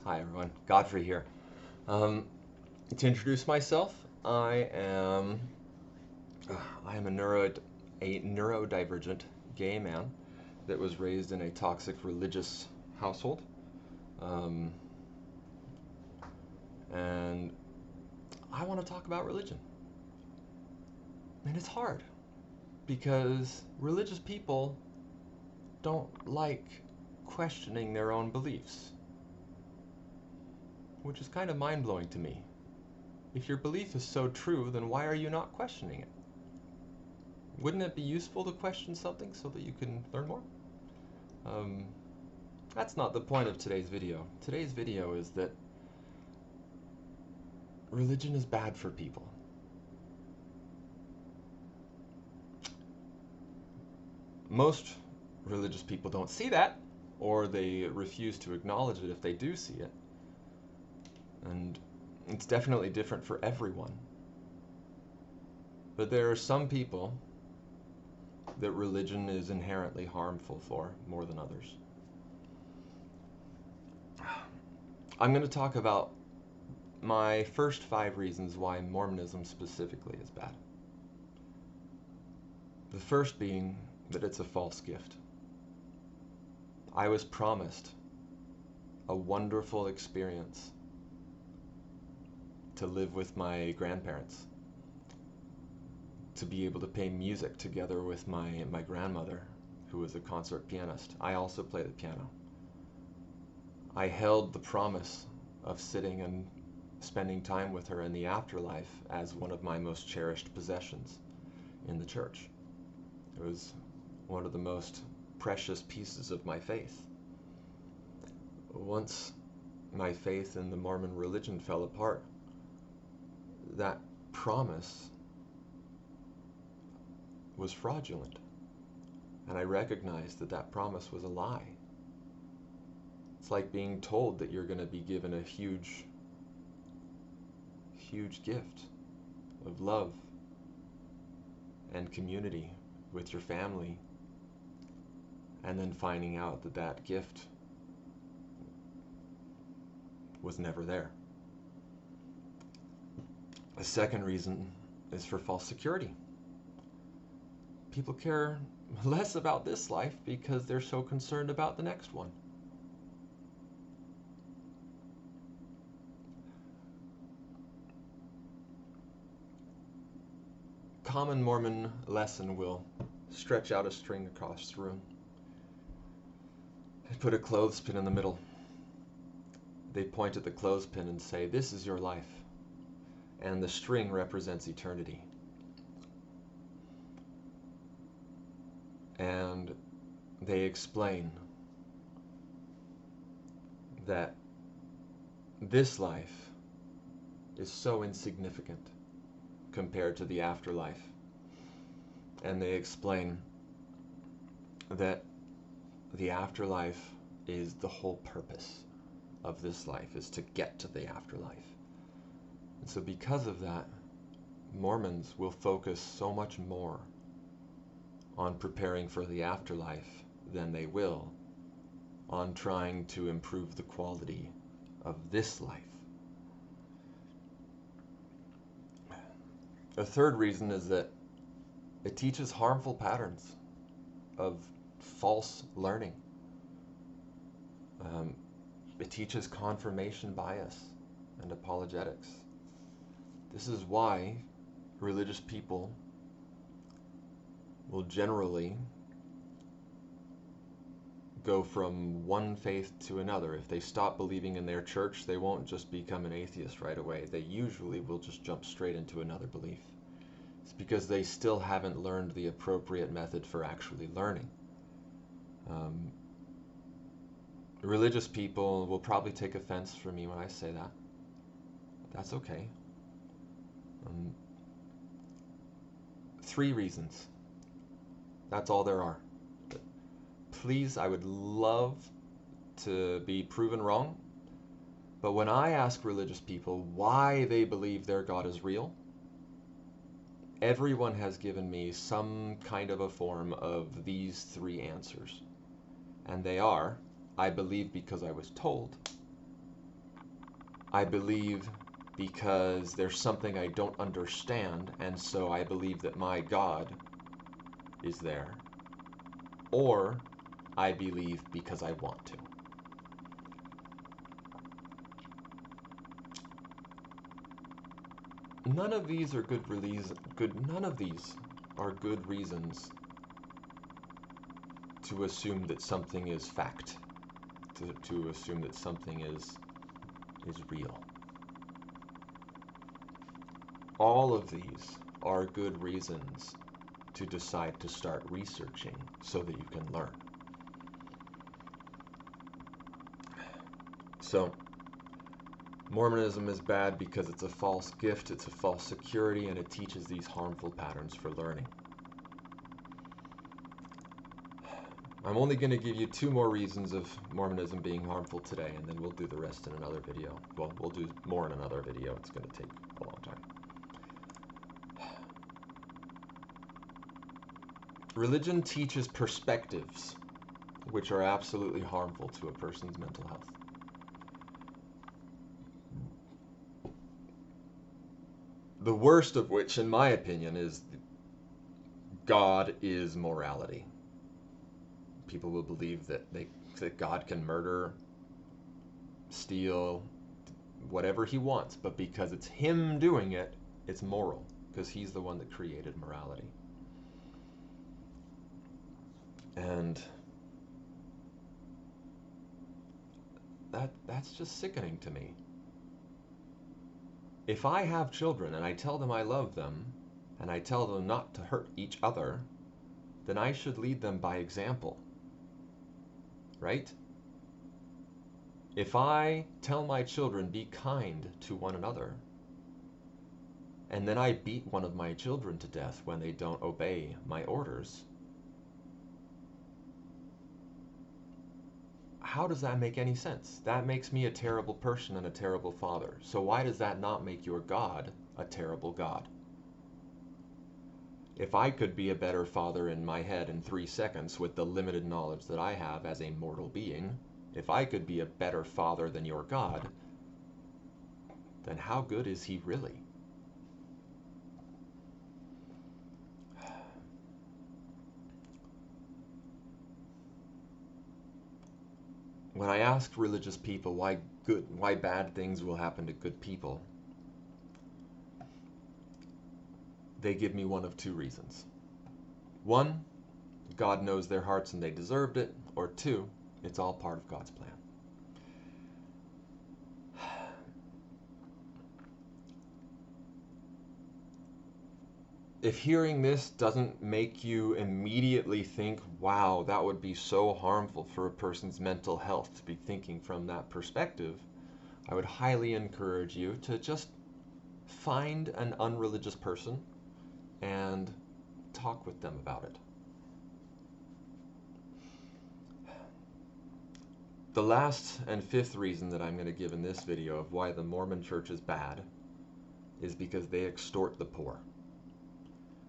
Hi everyone, Godfrey here. Um, to introduce myself, I am a neurodivergent gay man that was raised in a toxic religious household, um, and I want to talk about religion. And it's hard because religious people don't like questioning their own beliefs, which is kind of mind blowing to me. If your belief is so true, then why are you not questioning it? Wouldn't it be useful to question something so that you can learn more? Um, that's not the point of today's video. Today's video is that religion is bad for people. Most religious people don't see that, or they refuse to acknowledge it if they do see it. And it's definitely different for everyone. But there are some people that religion is inherently harmful for more than others. I'm going to talk about my first 5 reasons why Mormonism specifically is bad. The first being that it's a false gift. I was promised a wonderful experience to live with my grandparents, to be able to play music together with my grandmother, who was a concert pianist. I also play the piano. I held the promise of sitting and spending time with her in the afterlife as one of my most cherished possessions in the church. It was one of the most precious pieces of my faith. Once my faith in the Mormon religion fell apart, that promise was fraudulent, and I recognized that that promise was a lie. It's like being told that you're going to be given a huge gift of love and community with your family, and then finding out that that gift was never there. The second reason is for false security. People care less about this life because they're so concerned about the next one. Common Mormon lesson will stretch out a string across the room. They put a clothespin in the middle. They point at the clothespin and say, "This is your life." And the string represents eternity. And they explain that this life is so insignificant compared to the afterlife. And they explain that the afterlife is the whole purpose of this life, is to get to the afterlife. And so because of that, Mormons will focus so much more on preparing for the afterlife than they will on trying to improve the quality of this life. A third reason is that it teaches harmful patterns of false learning. It teaches confirmation bias and apologetics. This is why religious people will generally go from one faith to another. If they stop believing in their church, they won't just become an atheist right away. They usually will just jump straight into another belief. It's because they still haven't learned the appropriate method for actually learning. Religious people will probably take offense for me when I say that. That's okay. 3 reasons. That's all there are. Please, I would love to be proven wrong, but when I ask religious people why they believe their God is real, everyone has given me some kind of a form of these 3 answers. And they are, I believe because I was told. I believe because there's something I don't understand, and so I believe that my God is there. Or I believe because I want to. None of these are none of these are good reasons to assume that something is fact, to assume that something is real. All of these are good reasons to decide to start researching so that you can learn. So, Mormonism is bad because it's a false gift, it's a false security, and it teaches these harmful patterns for learning. I'm only going to give you 2 more reasons of Mormonism being harmful today, and then we'll do the rest in another video. Well, we'll do more in another video. It's going to take a long time. Religion teaches perspectives which are absolutely harmful to a person's mental health. The worst of which, in my opinion, is God is morality. People will believe that that God can murder, steal, whatever he wants, but because it's him doing it, it's moral, because he's the one that created morality. And that's just sickening to me. If I have children and I tell them I love them, and I tell them not to hurt each other, then I should lead them by example. Right? If I tell my children, be kind to one another, and then I beat one of my children to death when they don't obey my orders, how does that make any sense? That makes me a terrible person and a terrible father. So why does that not make your God a terrible God? If I could be a better father in my head in 3 seconds with the limited knowledge that I have as a mortal being, if I could be a better father than your God, then how good is he really? When I ask religious people why bad things will happen to good people, they give me one of 2 reasons. 1, God knows their hearts and they deserved it, or 2, it's all part of God's plan. If hearing this doesn't make you immediately think, wow, that would be so harmful for a person's mental health to be thinking from that perspective, I would highly encourage you to just find an unreligious person and talk with them about it. The last and 5th reason that I'm going to give in this video of why the Mormon Church is bad is because they extort the poor.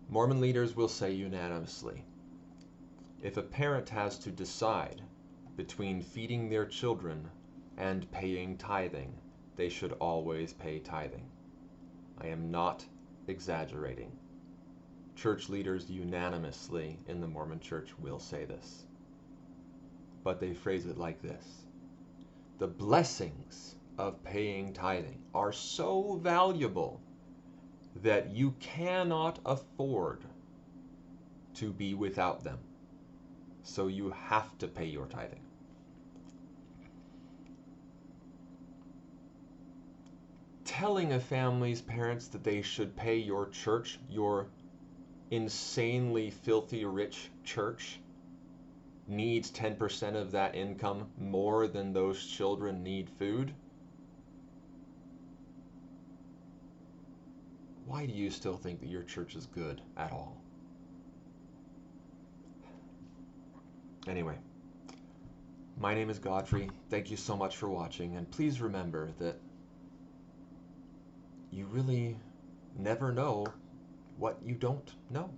Mormon leaders will say unanimously, if a parent has to decide between feeding their children and paying tithing, they should always pay tithing. I am not exaggerating. Church leaders unanimously in the Mormon Church will say this. But they phrase it like this: the blessings of paying tithing are so valuable that you cannot afford to be without them. So you have to pay your tithing. Telling a family's parents that they should pay your church, your insanely filthy rich church, needs 10% of that income more than those children need food, why do you still think that your church is good at all? Anyway, my name is Godfrey. Thank you so much for watching, and please remember that you really never know what you don't know.